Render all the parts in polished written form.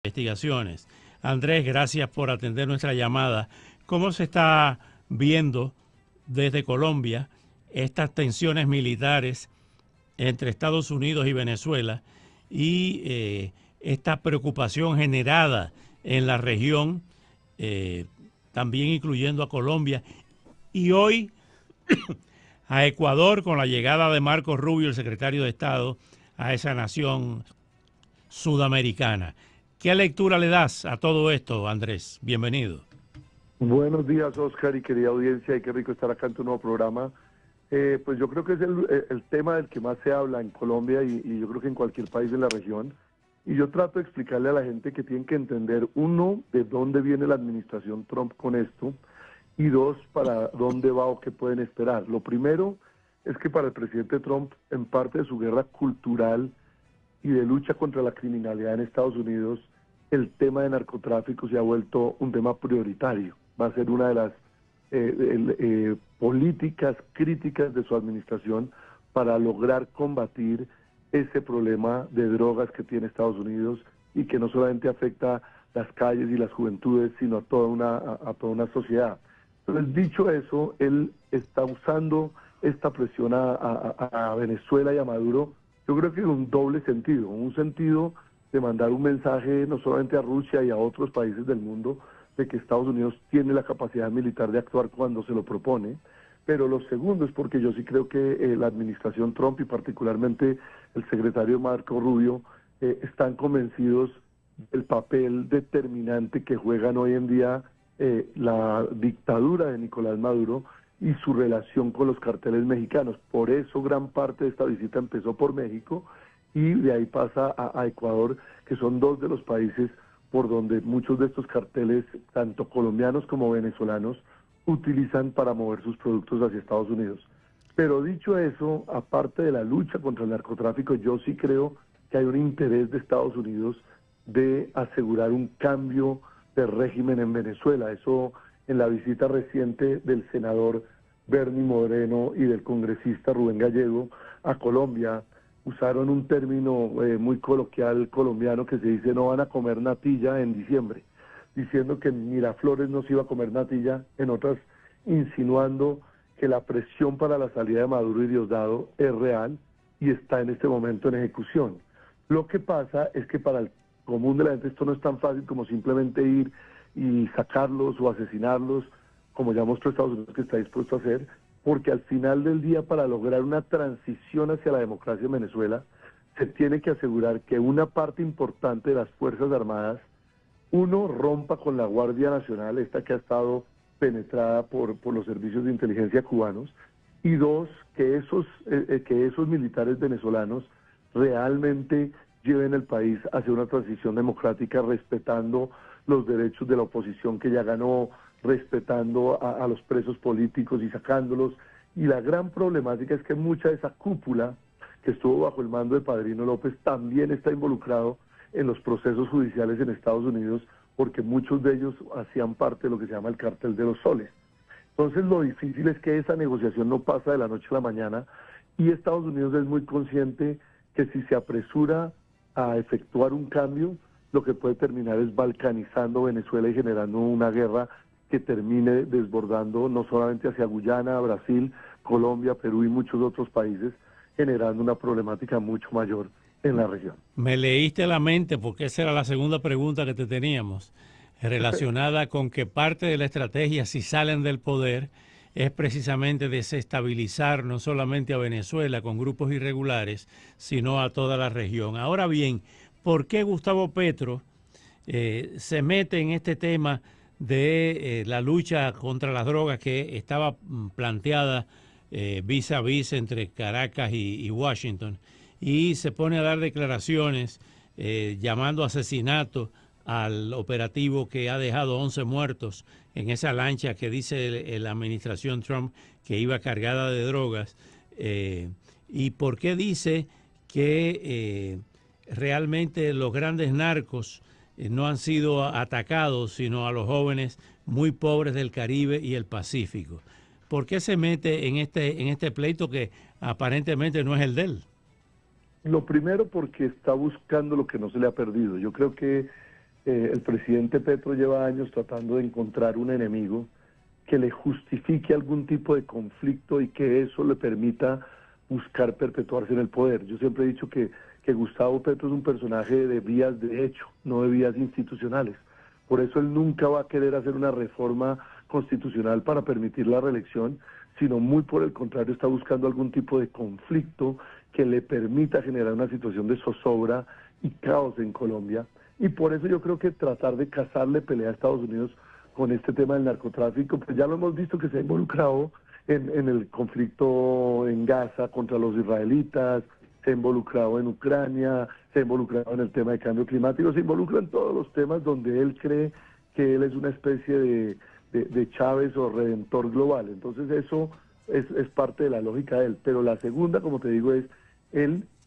Investigaciones. Andrés, gracias por atender nuestra llamada. ¿Cómo se está viendo desde Colombia estas tensiones militares entre Estados Unidos y Venezuela y esta preocupación generada en la región, también incluyendo a Colombia, y hoy a Ecuador con la llegada de Marco Rubio, el secretario de Estado, a esa nación sudamericana? ¿Qué lectura le das a todo esto, Andrés? Bienvenido. Buenos días, Oscar, y querida audiencia, y qué rico estar acá en tu nuevo programa. Pues yo creo que es el tema del que más se habla en Colombia y yo creo que en cualquier país de la región. Y yo trato de explicarle a la gente que tienen que entender, uno, de dónde viene la administración Trump con esto, y dos, para dónde va o qué pueden esperar. Lo primero es que para el presidente Trump, en parte de su guerra cultural y de lucha contra la criminalidad en Estados Unidos, el tema de narcotráfico se ha vuelto un tema prioritario. Va a ser una de las políticas críticas de su administración para lograr combatir ese problema de drogas que tiene Estados Unidos y que no solamente afecta las calles y las juventudes, sino a toda una sociedad. Entonces, dicho eso, él está usando esta presión a Venezuela y a Maduro, yo creo que en un doble sentido, un sentido de mandar un mensaje no solamente a Rusia y a otros países del mundo de que Estados Unidos tiene la capacidad militar de actuar cuando se lo propone, pero lo segundo es porque yo sí creo que la administración Trump y particularmente el secretario Marco Rubio están convencidos del papel determinante que juegan hoy en día la dictadura de Nicolás Maduro y su relación con los carteles mexicanos. Por eso gran parte de esta visita empezó por México y de ahí pasa a Ecuador, que son dos de los países por donde muchos de estos carteles, tanto colombianos como venezolanos, utilizan para mover sus productos hacia Estados Unidos. Pero dicho eso, aparte de la lucha contra el narcotráfico, yo sí creo que hay un interés de Estados Unidos de asegurar un cambio de régimen en Venezuela. Eso en la visita reciente del senador Bernie Moreno y del congresista Rubén Gallego a Colombia, usaron un término muy coloquial colombiano que se dice no van a comer natilla en diciembre, diciendo que en Miraflores no se iba a comer natilla, en otras insinuando que la presión para la salida de Maduro y Diosdado es real y está en este momento en ejecución. Lo que pasa es que para el común de la gente esto no es tan fácil como simplemente ir y sacarlos o asesinarlos, como ya mostró Estados Unidos que está dispuesto a hacer, porque al final del día, para lograr una transición hacia la democracia en Venezuela, se tiene que asegurar que una parte importante de las Fuerzas Armadas, uno, rompa con la Guardia Nacional, esta que ha estado penetrada por los servicios de inteligencia cubanos, y dos, que esos militares venezolanos realmente lleven el país hacia una transición democrática respetando los derechos de la oposición que ya ganó, respetando a los presos políticos y sacándolos. Y la gran problemática es que mucha de esa cúpula que estuvo bajo el mando de Padrino López también está involucrado en los procesos judiciales en Estados Unidos, porque muchos de ellos hacían parte de lo que se llama el cártel de los soles. Entonces lo difícil es que esa negociación no pasa de la noche a la mañana y Estados Unidos es muy consciente que si se apresura a efectuar un cambio, lo que puede terminar es balcanizando Venezuela y generando una guerra que termine desbordando no solamente hacia Guyana, Brasil, Colombia, Perú y muchos otros países, generando una problemática mucho mayor en la región. Me leíste la mente porque esa era la segunda pregunta que te teníamos, relacionada con que parte de la estrategia, si salen del poder, es precisamente desestabilizar no solamente a Venezuela con grupos irregulares, sino a toda la región. Ahora bien, ¿por qué Gustavo Petro se mete en este tema de la lucha contra las drogas que estaba planteada vis a vis entre Caracas y Washington, y se pone a dar declaraciones llamando asesinato al operativo que ha dejado 11 muertos en esa lancha que dice la administración Trump que iba cargada de drogas? ¿Y por qué dice que realmente los grandes narcos no han sido atacados, sino a los jóvenes muy pobres del Caribe y el Pacífico? ¿Por qué se mete en este pleito que aparentemente no es el de él? Lo primero porque está buscando lo que no se le ha perdido. Yo creo que El presidente Petro lleva años tratando de encontrar un enemigo que le justifique algún tipo de conflicto y que eso le permita buscar perpetuarse en el poder. Yo siempre he dicho que Gustavo Petro es un personaje de vías de hecho, no de vías institucionales. Por eso él nunca va a querer hacer una reforma constitucional para permitir la reelección, sino muy por el contrario está buscando algún tipo de conflicto que le permita generar una situación de zozobra y caos en Colombia. Y por eso yo creo que tratar de cazarle pelea a Estados Unidos con este tema del narcotráfico, pues ya lo hemos visto que se ha involucrado en el conflicto en Gaza contra los israelitas, se ha involucrado en Ucrania, se ha involucrado en el tema de cambio climático, se involucra en todos los temas donde él cree que él es una especie de Chávez o redentor global. Entonces eso es parte de la lógica de él. Pero la segunda, como te digo, es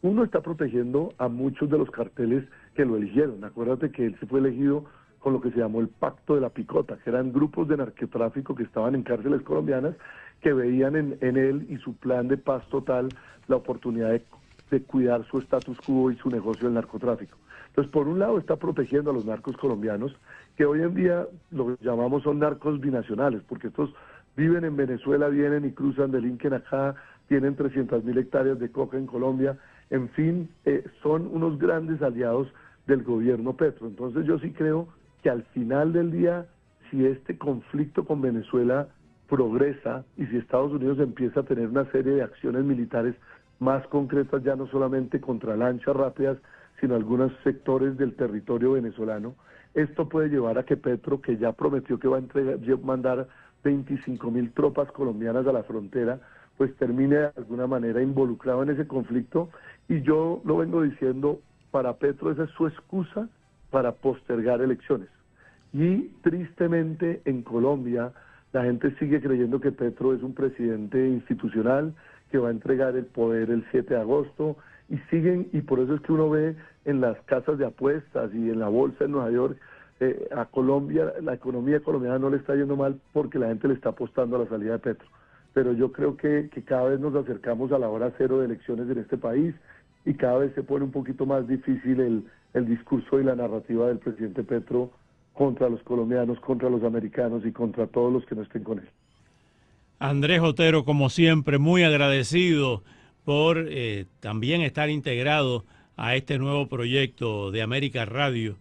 uno está protegiendo a muchos de los carteles que lo eligieron. Acuérdate que él se fue elegido con lo que se llamó el Pacto de la Picota, que eran grupos de narcotráfico que estaban en cárceles colombianas, que veían en él y su plan de paz total la oportunidad de cuidar su status quo y su negocio del narcotráfico. Entonces, por un lado está protegiendo a los narcos colombianos, que hoy en día lo que llamamos son narcos binacionales, porque estos viven en Venezuela, vienen y cruzan, delinquen acá, tienen 300.000 hectáreas de coca en Colombia, en fin, son unos grandes aliados del gobierno Petro. Entonces yo sí creo que al final del día, si este conflicto con Venezuela progresa y si Estados Unidos empieza a tener una serie de acciones militares más concretas, ya no solamente contra lanchas rápidas, sino algunos sectores del territorio venezolano, esto puede llevar a que Petro, que ya prometió que va a mandar 25.000 tropas colombianas a la frontera, pues termine de alguna manera involucrado en ese conflicto. Y yo lo vengo diciendo, para Petro esa es su excusa para postergar elecciones. Y tristemente en Colombia la gente sigue creyendo que Petro es un presidente institucional que va a entregar el poder el 7 de agosto y por eso es que uno ve en las casas de apuestas y en la bolsa en Nueva York a Colombia, la economía colombiana no le está yendo mal porque la gente le está apostando a la salida de Petro. Pero yo creo que cada vez nos acercamos a la hora cero de elecciones en este país y cada vez se pone un poquito más difícil el discurso y la narrativa del presidente Petro contra los colombianos, contra los americanos y contra todos los que no estén con él. Andrés Otero, como siempre, muy agradecido por también estar integrado a este nuevo proyecto de América Radio